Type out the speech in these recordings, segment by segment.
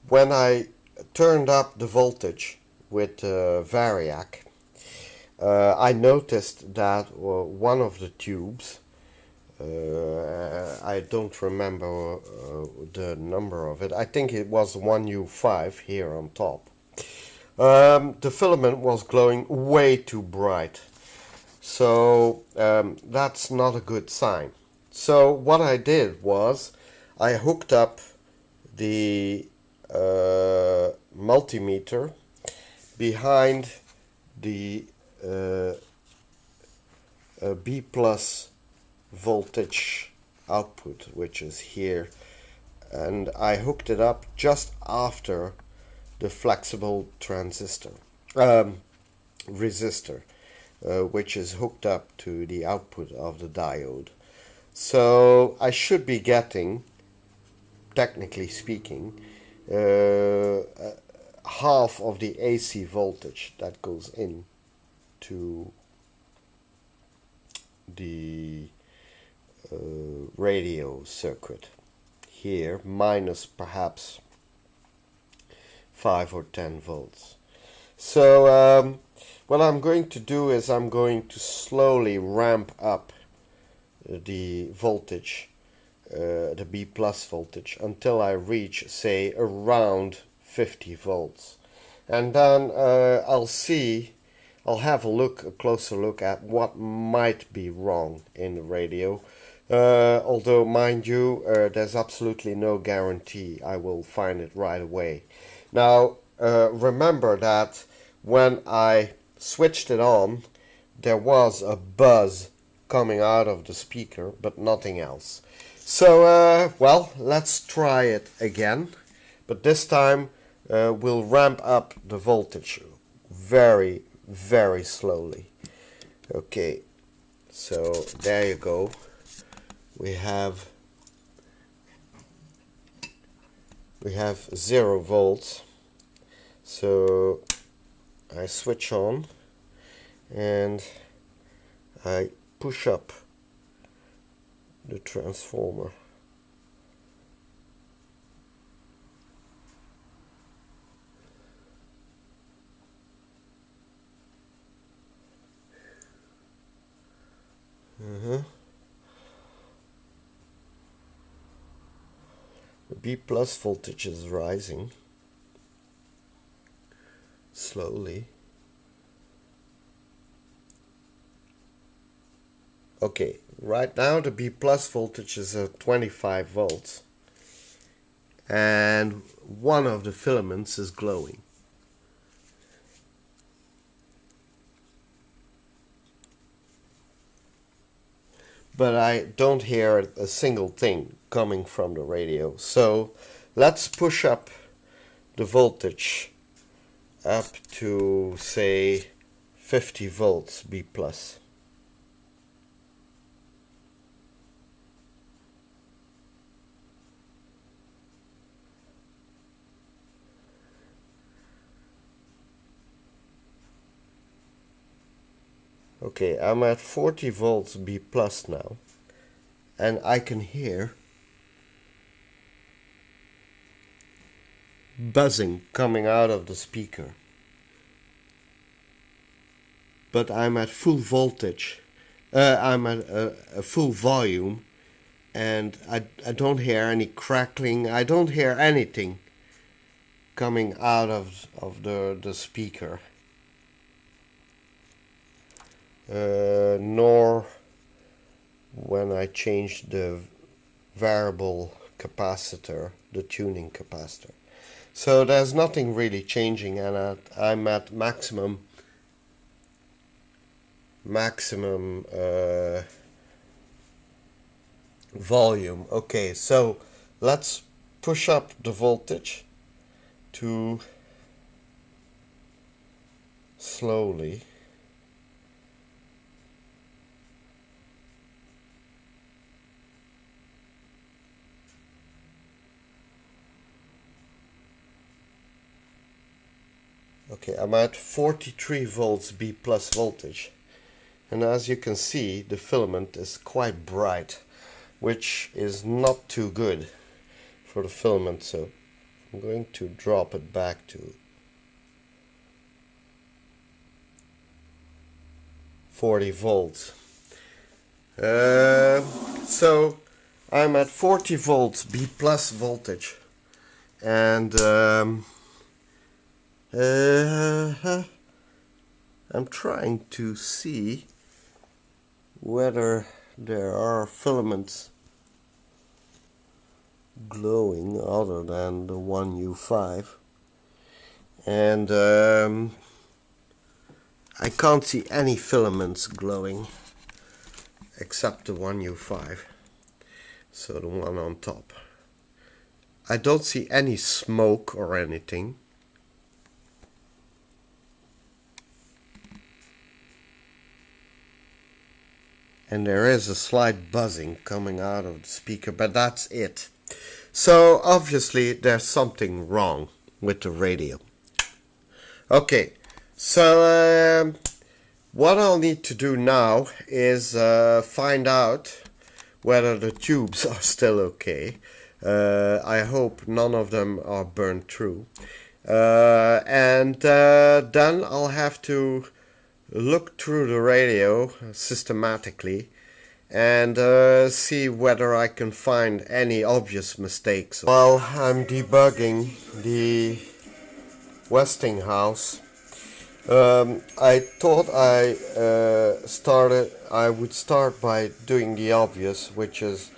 when I turned up the voltage with Variac, I noticed that one of the tubes, I don't remember the number of it, I think it was 1U5 here on top, the filament was glowing way too bright. So that's not a good sign. So what I did was I hooked up the multimeter behind the B plus voltage output, which is here, and I hooked it up just after the flexible transistor resistor, which is hooked up to the output of the diode. So I should be getting, technically speaking, half of the AC voltage that goes in to the radio circuit here, minus perhaps 5 or 10 volts. So what I'm going to do is I'm going to slowly ramp up the voltage, the B plus voltage, until I reach, say, around 50 volts, and then I'll have a closer look at what might be wrong in the radio. Although, mind you, there's absolutely no guarantee I will find it right away. Now, remember that when I switched it on, there was a buzz coming out of the speaker, but nothing else. So, well, let's try it again, but this time we'll ramp up the voltage very, very slowly. Okay, so there you go. We have 0 volts. So I switch on and I push up the transformer. The B plus voltage is rising slowly. Okay, right now the B plus voltage is at 25 volts and one of the filaments is glowing. But I don't hear a single thing coming from the radio. So let's push up the voltage up to, say, 50 volts B plus. Okay, I'm at 40 volts B plus now, and I can hear buzzing coming out of the speaker. But I'm at full voltage, I'm at a full volume, and I don't hear any crackling, I don't hear anything coming out of the speaker. Nor when I changed the variable capacitor, the tuning capacitor. So there's nothing really changing, and I'm at maximum volume. Okay, so let's push up the voltage to slowly. Okay, I'm at 43 volts B plus voltage, and as you can see, the filament is quite bright, which is not too good for the filament. So I'm going to drop it back to 40 volts. So I'm at 40 volts B plus voltage, and I'm trying to see whether there are filaments glowing other than the 1U5, and I can't see any filaments glowing except the 1U5, so the one on top. I don't see any smoke or anything. And there is a slight buzzing coming out of the speaker, but that's it. So obviously there's something wrong with the radio. Okay, so what I'll need to do now is find out whether the tubes are still okay. I hope none of them are burned through. And then I'll have to look through the radio systematically and see whether I can find any obvious mistakes. While I'm debugging the Westinghouse, I thought I would start by doing the obvious, which is,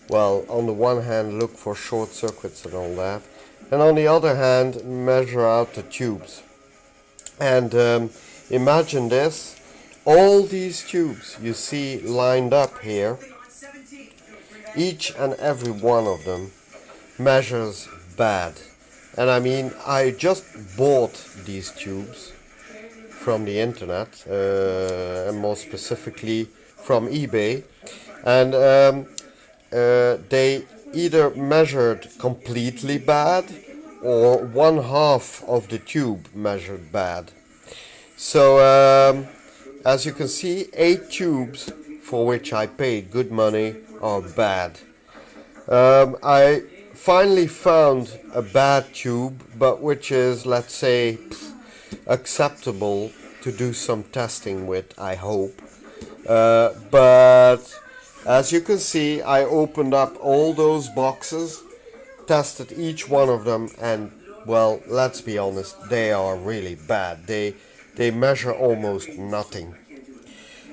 well, on the one hand look for short circuits and all that, and on the other hand measure out the tubes. And imagine this, all these tubes you see lined up here, each and every one of them measures bad. And I mean, I just bought these tubes from the internet, and more specifically from eBay, and they either measured completely bad or 1/2 of the tube measured bad. So as you can see, 8 tubes for which I paid good money are bad. I finally found a bad tube, but which is, let's say, acceptable to do some testing with, I hope. But as you can see, I opened up all those boxes, tested each one of them, and, well, let's be honest, they are really bad. They measure almost nothing.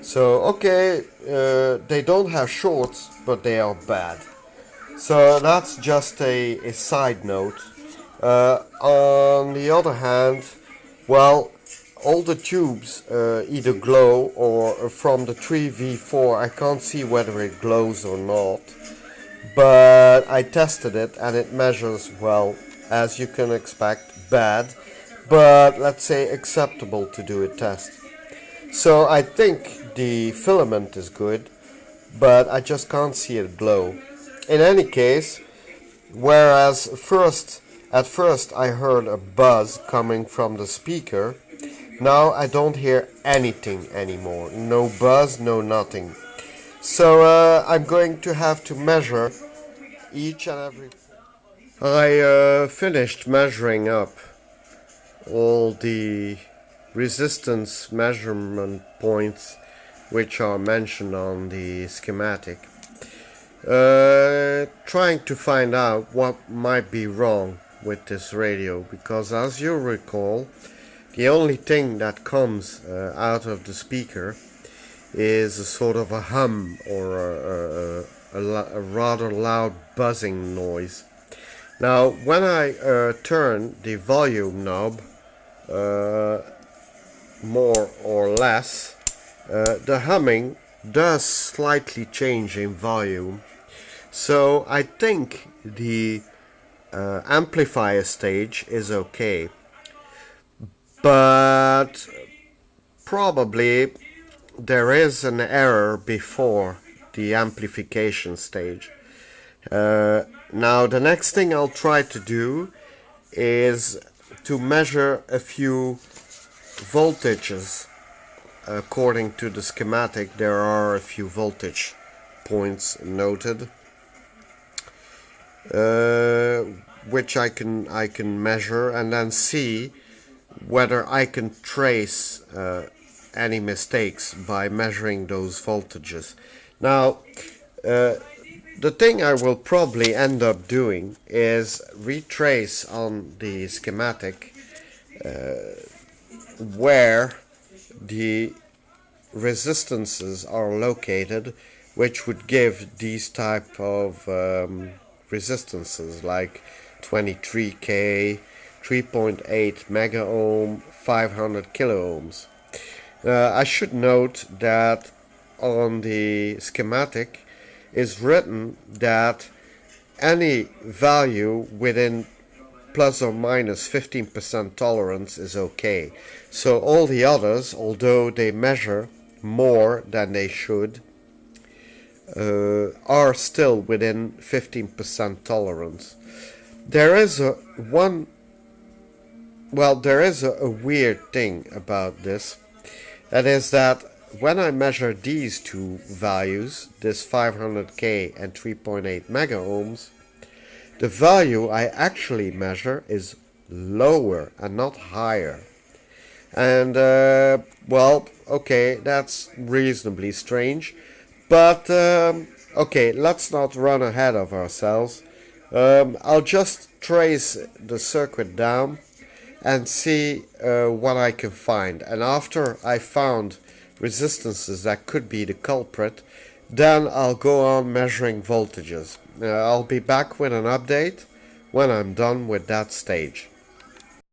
So, okay, they don't have shorts, but they are bad. So that's just a side note. On the other hand, well, all the tubes either glow, or from the 3V4 I can't see whether it glows or not. But I tested it and it measures, well, as you can expect, bad, but let's say acceptable to do a test. So I think the filament is good, but I just can't see it glow. In any case, whereas at first I heard a buzz coming from the speaker, now I don't hear anything anymore. No buzz, no nothing. So I'm going to have to measure each and every... I finished measuring up all the resistance measurement points which are mentioned on the schematic, trying to find out what might be wrong with this radio, because as you recall, the only thing that comes out of the speaker is a sort of a hum or a rather loud buzzing noise. Now when I turn the volume knob more or less, the humming does slightly change in volume. So I think the amplifier stage is okay, but probably there is an error before the amplification stage. Now the next thing I'll try to do is to measure a few voltages. According to the schematic, there are a few voltage points noted. which I can measure and then see whether I can trace any mistakes by measuring those voltages. Now, the thing I will probably end up doing is retrace on the schematic where the resistances are located, which would give these type of resistances like 23K, 3.8 mega ohm, 500 kilo ohms. I should note that on the schematic is written that any value within plus or minus 15% tolerance is okay. So all the others, although they measure more than they should, are still within 15% tolerance. There is a weird thing about this. That is that when I measure these two values, this 500K and 3.8 mega ohms, the value I actually measure is lower and not higher. And well, okay, that's reasonably strange. But okay, let's not run ahead of ourselves. I'll just trace the circuit down and see what I can find. And after I found resistances that could be the culprit, then I'll go on measuring voltages. I'll be back with an update when I'm done with that stage.